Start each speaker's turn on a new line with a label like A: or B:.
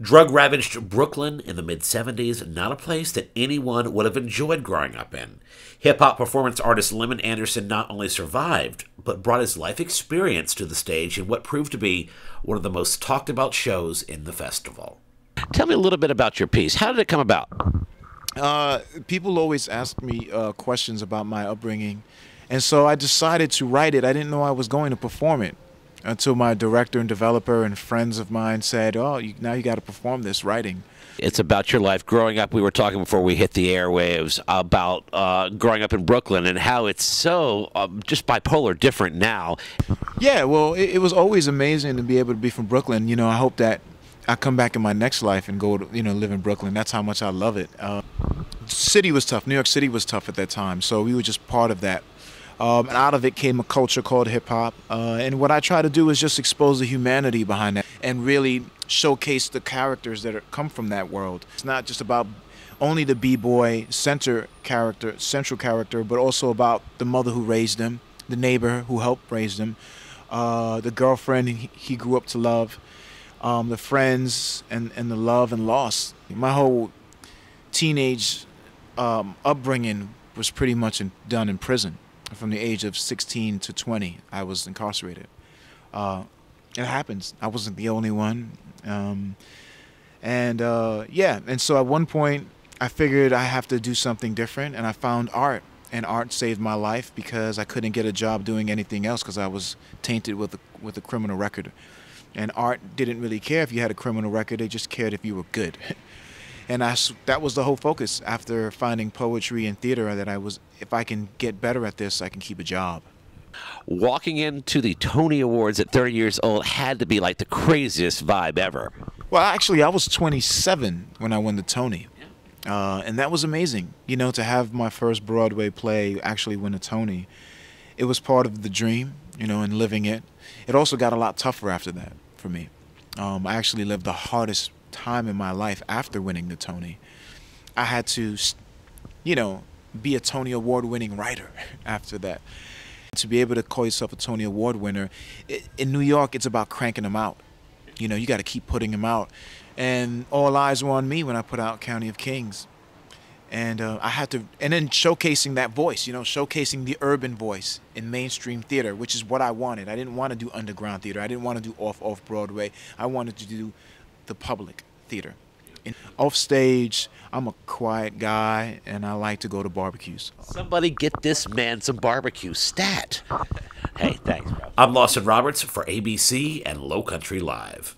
A: Drug-ravaged Brooklyn in the mid-70s, not a place that anyone would have enjoyed growing up in. Hip-hop performance artist Lemon Andersen not only survived, but brought his life experience to the stage in what proved to be one of the most talked-about shows in the festival. Tell me a little bit about your piece. How did it come about?
B: People always ask me questions about my upbringing, and so I decided to write it. I didn't know I was going to perform it until my director and developer and friends of mine said, "Oh, now you got to perform this writing."
A: It's about your life growing up. We were talking before we hit the airwaves about growing up in Brooklyn and how it's so just bipolar different now.
B: Yeah, well, it was always amazing to be able to be from Brooklyn. You know, I hope that I come back in my next life and go to, live in Brooklyn. That's how much I love it. City was tough. New York City was tough at that time, so we were just part of that. And out of it came a culture called hip-hop. And what I try to do is just expose the humanity behind that and really showcase the characters that come from that world. It's not just about only the b-boy central character, but also about the mother who raised him, the neighbor who helped raise him, the girlfriend he grew up to love, the friends and the love and loss. My whole teenage upbringing was pretty much done in prison. From the age of 16 to 20, I was incarcerated. It happens. I wasn't the only one. Yeah, and so at one point, I figured I have to do something different, and I found art. And art saved my life because I couldn't get a job doing anything else because I was tainted with a criminal record. And art didn't really care if you had a criminal record, they just cared if you were good. And that was the whole focus after finding poetry and theater, that if I can get better at this, I can keep a job.
A: Walking into the Tony Awards at 30 years old had to be like the craziest vibe ever.
B: Well, actually, I was 27 when I won the Tony. And that was amazing, to have my first Broadway play actually win a Tony. It was part of the dream, and living it. It also got a lot tougher after that for me. I actually lived the hardest time in my life after winning the Tony. I had to, be a Tony Award winning writer after that. To be able to call yourself a Tony Award winner, in New York, it's about cranking them out. You got to keep putting them out. And all eyes were on me when I put out County of Kings. And I had to, and then showcasing that voice, showcasing the urban voice in mainstream theater, which is what I wanted. I didn't want to do underground theater. I didn't want to do off Broadway. I wanted to do the public theater. Off stage, I'm a quiet guy, and I like to go to barbecues.
A: Somebody get this man some barbecue stat. Hey, thanks, bro. I'm Lawson Roberts for ABC and Low Country Live.